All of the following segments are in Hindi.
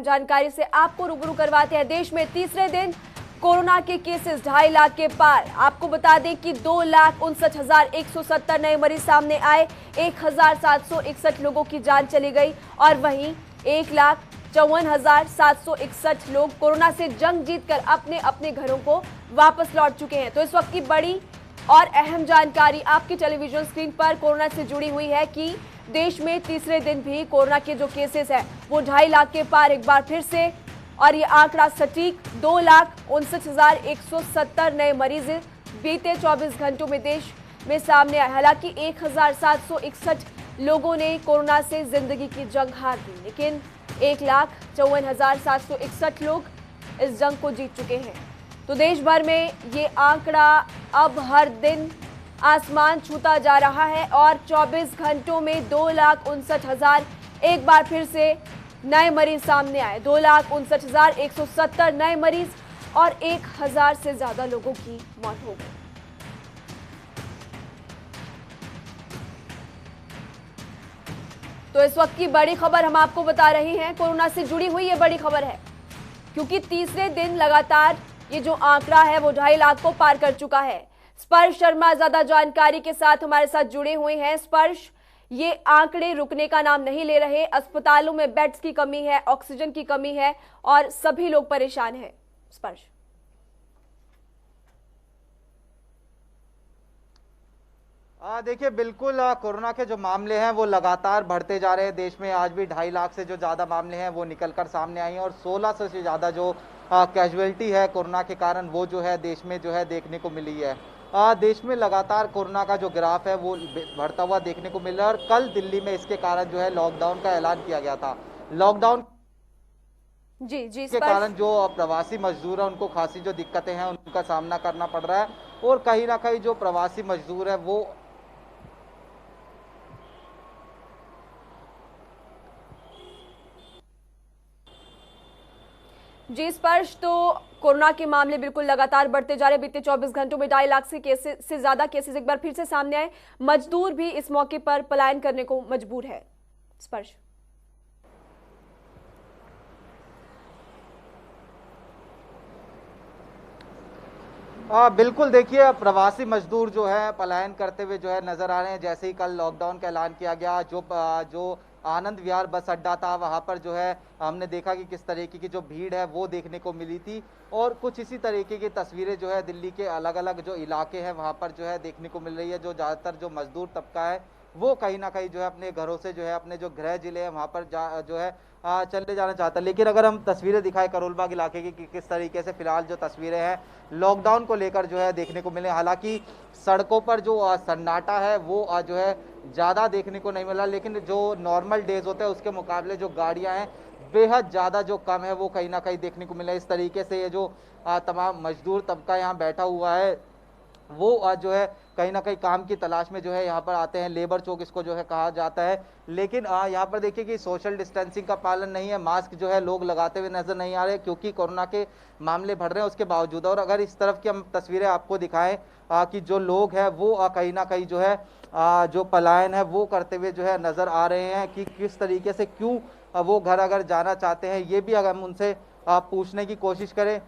जानकारी से आपको रूबरू करवाते हैं। देश में तीसरे दिन कोरोना के केसेस 2.5 लाख के पार। आपको बता दें कि 2,59,170 नए मरीज सामने आए, 1,761 लोगों की जान चली गई और वहीं 1,54,761 लोग कोरोना से जंग जीतकर अपने अपने घरों को वापस लौट चुके हैं। तो इस वक्त की बड़ी और अहम जानकारी आपकी टेलीविजन स्क्रीन पर कोरोना से जुड़ी हुई है कि देश में तीसरे दिन भी कोरोना के जो केसेस हैं वो 2.5 लाख के पार एक बार फिर से, और ये आंकड़ा सटीक 2,59,170 नए मरीज बीते 24 घंटों में देश में सामने आए। हालांकि 1,761 लोगों ने कोरोना से जिंदगी की जंग हार दी, लेकिन 1,54,761 लोग इस जंग को जीत चुके हैं। तो देश भर में ये आंकड़ा अब हर दिन आसमान छूता जा रहा है और 24 घंटों में 2,59,000 एक बार फिर से नए मरीज सामने आए। 2,59,170 नए मरीज और 1,000 से ज्यादा लोगों की मौत हो गई। तो इस वक्त की बड़ी खबर हम आपको बता रहे हैं, कोरोना से जुड़ी हुई ये बड़ी खबर है, क्योंकि तीसरे दिन लगातार ये जो आंकड़ा है वो 2.5 लाख को पार कर चुका है। स्पर्श शर्मा ज्यादा जानकारी के साथ हमारे साथ जुड़े हुए हैं। स्पर्श, ये आंकड़े रुकने का नाम नहीं ले रहे। अस्पतालों में बेड्स की कमी है, ऑक्सीजन की कमी है और सभी लोग परेशान हैं। स्पर्श, देखिए बिल्कुल कोरोना के जो मामले हैं वो लगातार बढ़ते जा रहे हैं। देश में आज भी 2.5 लाख से जो ज़्यादा मामले हैं वो निकलकर सामने आई हैं और 1600 से ज़्यादा जो कैजुअलिटी है कोरोना के कारण वो जो है देश में जो है देखने को मिली है। देश में लगातार कोरोना का जो ग्राफ है वो बढ़ता हुआ देखने को मिल रहा है और कल दिल्ली में इसके कारण जो है लॉकडाउन का ऐलान किया गया था। लॉकडाउन जी के कारण जो प्रवासी मजदूर है उनको खासी जो दिक्कतें हैं उनका सामना करना पड़ रहा है और कहीं ना कहीं जो प्रवासी मजदूर है वो जी स्पर्श, तो कोरोना के मामले बिल्कुल लगातार बढ़ते जा रहे हैं। बीते 24 घंटों में 2.5 लाख से ज्यादा केसेस एक बार फिर से सामने आए। मजदूर भी इस मौके पर पलायन करने को मजबूर है। स्पर्श, बिल्कुल देखिए प्रवासी मजदूर जो है पलायन करते हुए जो है नजर आ रहे हैं। जैसे ही कल लॉकडाउन का ऐलान किया गया, जो आनंद विहार बस अड्डा था वहां पर जो है हमने देखा कि किस तरीके की जो भीड़ है वो देखने को मिली थी और कुछ इसी तरीके की तस्वीरें जो है दिल्ली के अलग अलग जो इलाके हैं वहां पर जो है देखने को मिल रही है। जो ज़्यादातर जो मजदूर तबका है वो कहीं ना कहीं जो है अपने घरों से जो है अपने जो गृह जिले हैं वहां पर जो है चले जाना चाहता है। लेकिन अगर हम तस्वीरें दिखाएं करोलबाग इलाके की कि किस तरीके से फिलहाल जो तस्वीरें हैं लॉकडाउन को लेकर जो है देखने को मिले, हालांकि सड़कों पर जो सन्नाटा है वो जो है ज़्यादा देखने को नहीं मिला, लेकिन जो नॉर्मल डेज होते हैं उसके मुकाबले जो गाड़ियां हैं बेहद ज़्यादा जो कम है वो कहीं ना कहीं देखने को मिला। इस तरीके से ये जो तमाम मजदूर तबका यहाँ बैठा हुआ है वो जो है कहीं ना कहीं काम की तलाश में जो है यहाँ पर आते हैं। लेबर चौक इसको जो है कहा जाता है, लेकिन यहाँ पर देखिए कि सोशल डिस्टेंसिंग का पालन नहीं है। मास्क जो है लोग लगाते हुए नजर नहीं आ रहे क्योंकि कोरोना के मामले बढ़ रहे हैं उसके बावजूद। और अगर इस तरफ की हम तस्वीरें आपको दिखाएं कि जो लोग हैं वो कहीं ना कहीं जो है जो पलायन है वो करते हुए जो है नजर आ रहे हैं कि किस तरीके से क्यों वो घर अगर जाना चाहते हैं, ये भी अगर हम उनसे पूछने की कोशिश करें।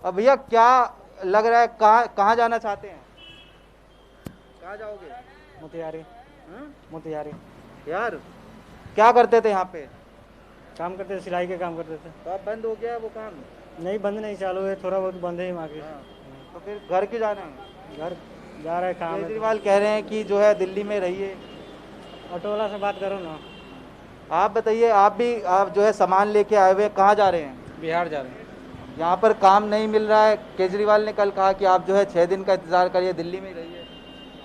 भैया क्या लग रहा है, कहाँ जाना चाहते हैं, कहाँ जाओगे? मोतिहारी। मोतिहारी यार क्या करते थे यहाँ पे? काम करते थे, सिलाई के काम करते थे। तो अब बंद हो गया है वो काम? नहीं, बंद नहीं, चालू है, थोड़ा बहुत बंद है वहाँ के। तो फिर घर क्यों जाना है? घर जा रहे काम है। केजरीवाल कह रहे हैं कि जो है दिल्ली में रहिए। ऑटो वाला से बात करो ना। आप बताइए, आप जो है सामान लेके आए हुए कहाँ जा रहे हैं? बिहार जा रहे हैं। यहाँ पर काम नहीं मिल रहा है। केजरीवाल ने कल कहा कि आप जो है 6 दिन का इंतजार करिए, दिल्ली में रहिए।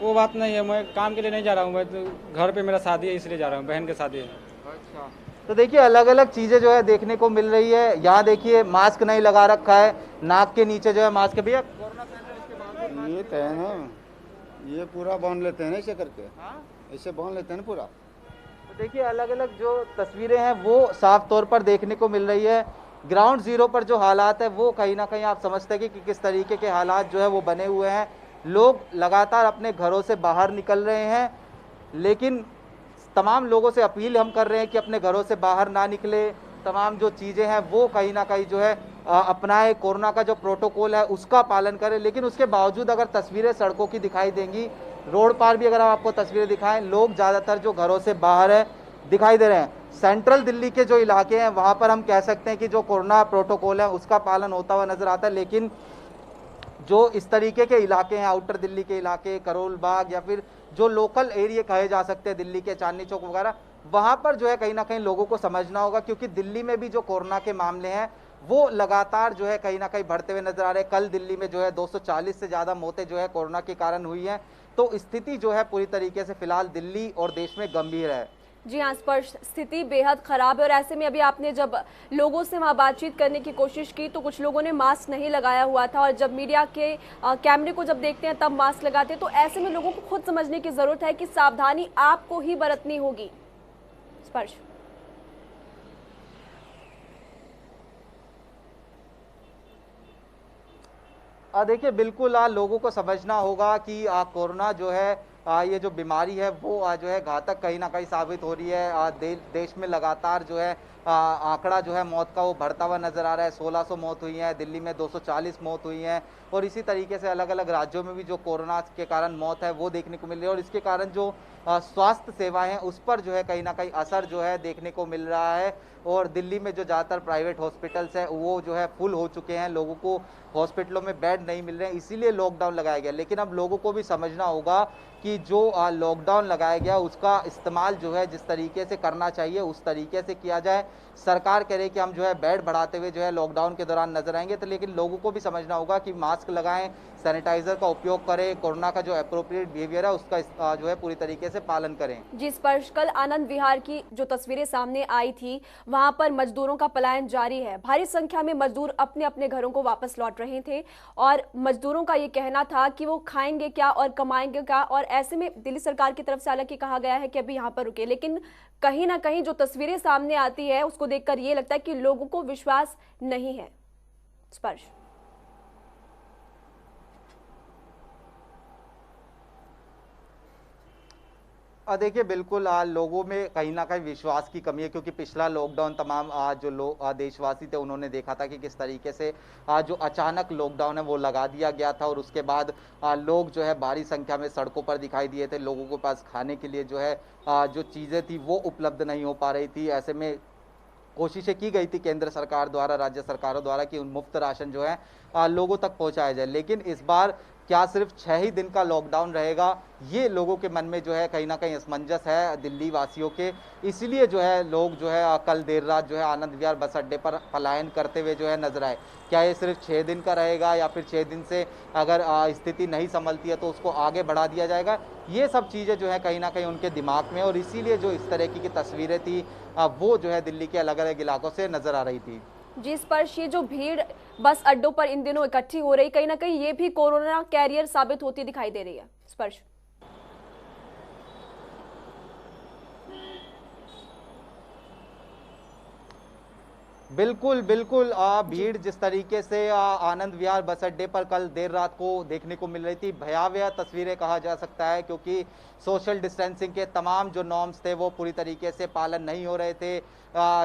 वो बात नहीं है, मैं काम के लिए नहीं जा रहा हूँ, मैं तो घर पे मेरा शादी है इसलिए जा रहा हूँ, बहन की शादी है। अच्छा, तो देखिए अलग अलग चीज़ें जो है देखने को मिल रही है। यहाँ देखिए मास्क नहीं लगा रखा है, नाक के नीचे जो है मास्क। भैया कोरोना ये तो है ना, ये पूरा बांध लेते हैं ना ऐसे करके। ऐसे बांध लेते हैं ना पूरा। तो देखिए अलग अलग जो तस्वीरें हैं वो साफ तौर पर देखने को मिल रही है। ग्राउंड जीरो पर जो हालात है वो कहीं ना कहीं आप समझते हैं कि किस तरीके के हालात जो है वो बने हुए हैं। लोग लगातार अपने घरों से बाहर निकल रहे हैं, लेकिन तमाम लोगों से अपील हम कर रहे हैं कि अपने घरों से बाहर ना निकले। तमाम जो चीज़ें हैं वो कहीं ना कहीं जो है अपनाए, कोरोना का जो प्रोटोकॉल है उसका पालन करें। लेकिन उसके बावजूद अगर तस्वीरें सड़कों की दिखाई देंगी, रोड पर भी अगर हम आपको तस्वीरें दिखाएं, लोग ज़्यादातर जो घरों से बाहर है दिखाई दे रहे हैं। सेंट्रल दिल्ली के जो इलाके हैं वहाँ पर हम कह सकते हैं कि जो कोरोना प्रोटोकॉल है उसका पालन होता हुआ नजर आता है। लेकिन जो इस तरीके के इलाके हैं, आउटर दिल्ली के इलाके, करोल बाग या फिर जो लोकल एरिया कहे जा सकते हैं दिल्ली के, चांदनी चौक वगैरह, वहां पर जो है कहीं ना कहीं लोगों को समझना होगा, क्योंकि दिल्ली में भी जो कोरोना के मामले हैं वो लगातार जो है कहीं ना कहीं बढ़ते हुए नजर आ रहे हैं। कल दिल्ली में जो है 240 से ज्यादा मौतें जो है कोरोना के कारण हुई हैं। तो स्थिति जो है पूरी तरीके से फिलहाल दिल्ली और देश में गंभीर है। जी हाँ, स्पर्श, स्थिति बेहद खराब है और ऐसे में अभी आपने जब लोगों से वहाँ बातचीत करने की कोशिश की तो कुछ लोगों ने मास्क नहीं लगाया हुआ था, और जब मीडिया के कैमरे को जब देखते हैं तब मास्क लगाते हैं। तो ऐसे में लोगों को खुद समझने की जरूरत है कि सावधानी आपको ही बरतनी होगी। स्पर्श, देखिए बिल्कुल लोगों को समझना होगा कि कोरोना जो है ये जो बीमारी है वो जो है घातक कहीं ना कहीं साबित हो रही है। देश में लगातार जो है आंकड़ा जो है मौत का वो बढ़ता हुआ नजर आ रहा है। 1600 मौत हुई है, दिल्ली में 240 मौत हुई हैं, और इसी तरीके से अलग अलग राज्यों में भी जो कोरोना के कारण मौत है वो देखने को मिल रही है। और इसके कारण जो स्वास्थ्य सेवाएं हैं उस पर जो है कहीं ना कहीं असर जो है देखने को मिल रहा है। और दिल्ली में जो ज़्यादातर प्राइवेट हॉस्पिटल्स हैं वो जो है फुल हो चुके हैं, लोगों को हॉस्पिटलों में बेड नहीं मिल रहे हैं, इसीलिए लॉकडाउन लगाया गया। लेकिन अब लोगों को भी समझना होगा कि जो लॉकडाउन लगाया गया उसका इस्तेमाल जो है जिस तरीके से करना चाहिए उस तरीके से किया जाए। सरकार कह रही है कि हम जो है बेड बढ़ाते हुए जो है लॉकडाउन के दौरान नजर आएंगे, तो लेकिन लोगों को भी समझना होगा कि मास्क लगाएं, सैनिटाइजर का उपयोग करें, कोरोना का जो अप्रोप्रिएट बिहेवियर है उसका जो है पूरी तरीके से पालन करें। जी स्पर्श, कल आनंद विहार की जो तस्वीरें सामने आई थी वहां पर मजदूरों का पलायन जारी है। भारी संख्या में मजदूर अपने अपने घरों को वापस लौट रहे थे और मजदूरों का ये कहना था कि वो खाएंगे क्या और कमाएंगे क्या। और ऐसे में दिल्ली सरकार की तरफ से हालांकि कहा गया है कि अभी यहाँ पर रुके, लेकिन कहीं ना कहीं जो तस्वीरें सामने आती है उसको देखकर ये लगता है कि लोगों को विश्वास नहीं है। स्पर्श, देखिए बिल्कुल लोगों में कहीं ना कहीं विश्वास की कमी है, क्योंकि पिछला लॉकडाउन तमाम जो लोग देशवासी थे उन्होंने देखा था कि किस तरीके से जो अचानक लॉकडाउन है वो लगा दिया गया था। और उसके बाद लोग जो है भारी संख्या में सड़कों पर दिखाई दिए थे। लोगों के पास खाने के लिए जो है जो चीज़ें थी वो उपलब्ध नहीं हो पा रही थी। ऐसे में कोशिशें की गई थी केंद्र सरकार द्वारा, राज्य सरकारों द्वारा, कि मुफ्त राशन जो है लोगों तक पहुंचाया जाए। लेकिन इस बार क्या सिर्फ 6 ही दिन का लॉकडाउन रहेगा, ये लोगों के मन में जो है कहीं ना कहीं असमंजस है दिल्ली वासियों के। इसीलिए जो है लोग जो है कल देर रात जो है आनंद विहार बस अड्डे पर पलायन करते हुए जो है नजर आए। क्या ये सिर्फ 6 दिन का रहेगा या फिर 6 दिन से अगर स्थिति नहीं संभलती है तो उसको आगे बढ़ा दिया जाएगा, ये सब चीज़ें जो है कहीं ना कहीं उनके दिमाग में। और इसीलिए जो इस तरह की तस्वीरें थी वो जो है दिल्ली के अलग अलग इलाकों से नजर आ रही थी। जी स्पर्श, ये जो भीड़ बस अड्डों पर इन दिनों इकट्ठी हो रही, कहीं ना कहीं ये भी कोरोना कैरियर साबित होती दिखाई दे रही है। स्पर्श, बिल्कुल बिल्कुल भीड़ जिस तरीके से आनंद विहार बस अड्डे पर कल देर रात को देखने को मिल रही थी, भयावह तस्वीरें कहा जा सकता है, क्योंकि सोशल डिस्टेंसिंग के तमाम जो नॉर्म्स थे वो पूरी तरीके से पालन नहीं हो रहे थे।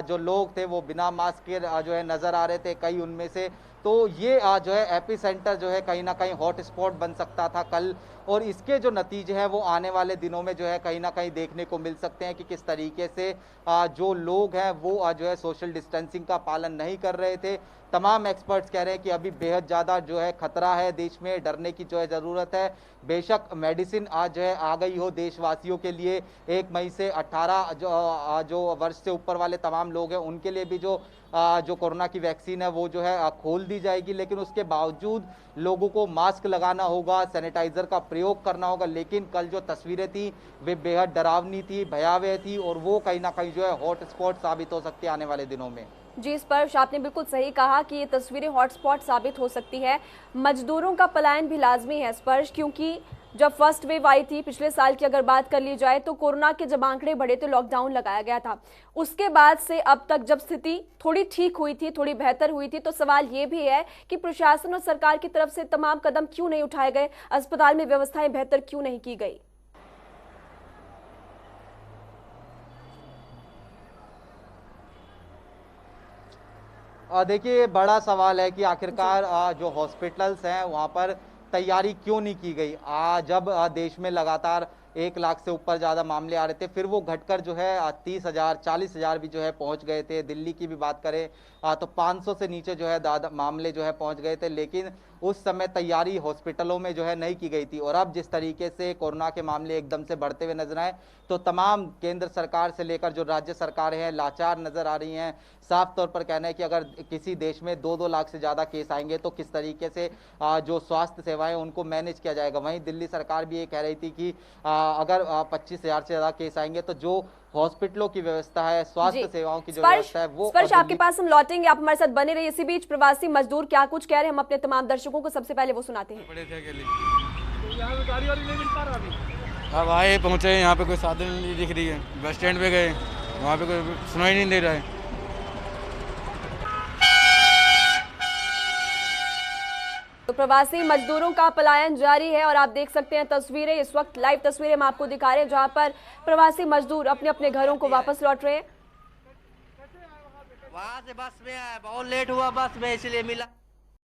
जो लोग थे वो बिना मास्क के जो है नजर आ रहे थे कई उनमें से। तो ये जो है एपी सेंटर जो है कहीं ना कहीं हॉट स्पॉट बन सकता था कल, और इसके जो नतीजे हैं वो आने वाले दिनों में जो है कहीं ना कहीं देखने को मिल सकते हैं कि किस तरीके से जो लोग हैं वो जो है सोशल डिस्टेंसिंग का पालन नहीं कर रहे थे। तमाम एक्सपर्ट्स कह रहे हैं कि अभी बेहद ज़्यादा जो है खतरा है देश में, डरने की जो है ज़रूरत है। बेशक मेडिसिन आज जो है आ गई हो देशवासियों के लिए, 1 मई से 18 जो वर्ष से ऊपर वाले तमाम लोग हैं उनके लिए भी जो कोरोना की वैक्सीन है वो जो है खोल दी जाएगी। लेकिन उसके बावजूद लोगों को मास्क लगाना होगा, सैनिटाइजर का प्रयोग करना होगा। लेकिन कल जो तस्वीरें थी वे बेहद डरावनी थी, भयावह थी, और वो कहीं ना कहीं जो है हॉट स्पॉट साबित हो सकती है आने वाले दिनों में। जी स्पर्श, आपने बिल्कुल सही कहा कि ये तस्वीरें हॉटस्पॉट साबित हो सकती है। मजदूरों का पलायन भी लाजमी है स्पर्श, क्योंकि जब फर्स्ट वेव आई थी पिछले साल की अगर बात कर ली जाए तो कोरोना के जब आंकड़े बढ़े तो लॉकडाउन लगाया गया था। उसके बाद से अब तक जब स्थिति थोड़ी ठीक हुई थी, थोड़ी बेहतर हुई थी, तो सवाल ये भी है कि प्रशासन और सरकार की तरफ से तमाम कदम क्यों नहीं उठाए गए, अस्पताल में व्यवस्थाएं बेहतर क्यों नहीं की गई। देखिए बड़ा सवाल है कि आखिरकार जो हॉस्पिटल्स हैं वहां पर तैयारी क्यों नहीं की गई। जब देश में लगातार 1 लाख से ऊपर ज्यादा मामले आ रहे थे, फिर वो घटकर जो है 30,000 40,000 भी जो है पहुंच गए थे। दिल्ली की भी बात करें तो 500 से नीचे जो है मामले जो है पहुंच गए थे, लेकिन उस समय तैयारी हॉस्पिटलों में जो है नहीं की गई थी। और अब जिस तरीके से कोरोना के मामले एकदम से बढ़ते हुए नजर आए तो तमाम केंद्र सरकार से लेकर जो राज्य सरकारें हैं लाचार नजर आ रही हैं। साफ तौर पर कहना है कि अगर किसी देश में 2-2 लाख से ज्यादा केस आएंगे तो किस तरीके से जो स्वास्थ्य सेवाएं उनको मैनेज किया जाएगा। वहीं दिल्ली सरकार भी ये कह रही थी कि अगर 25,000 से ज्यादा केस आएंगे तो जो हॉस्पिटलों की व्यवस्था है, स्वास्थ्य सेवाओं की जो व्यवस्था है वो। स्पर्श, आपके पास हम लौटेंगे, आप हमारे साथ बने रहिए। इसी बीच प्रवासी मजदूर क्या कुछ कह रहे हैं हम अपने तमाम दर्शकों को सबसे पहले वो सुनाते हैं। अब आए पहुंचे, यहाँ पे कोई साधन नहीं दिख रही है। बस स्टैंड पे गए, वहाँ पे कोई सुनाई नहीं दे रहा है। तो प्रवासी मजदूरों का पलायन जारी है और आप देख सकते हैं तस्वीरें, इस वक्त लाइव तस्वीरें हम आपको दिखा रहे हैं जहां पर प्रवासी मजदूर अपने अपने घरों को वापस लौट रहे हैं। वहां से बस में आया, बहुत लेट हुआ बस में, इसलिए मिला।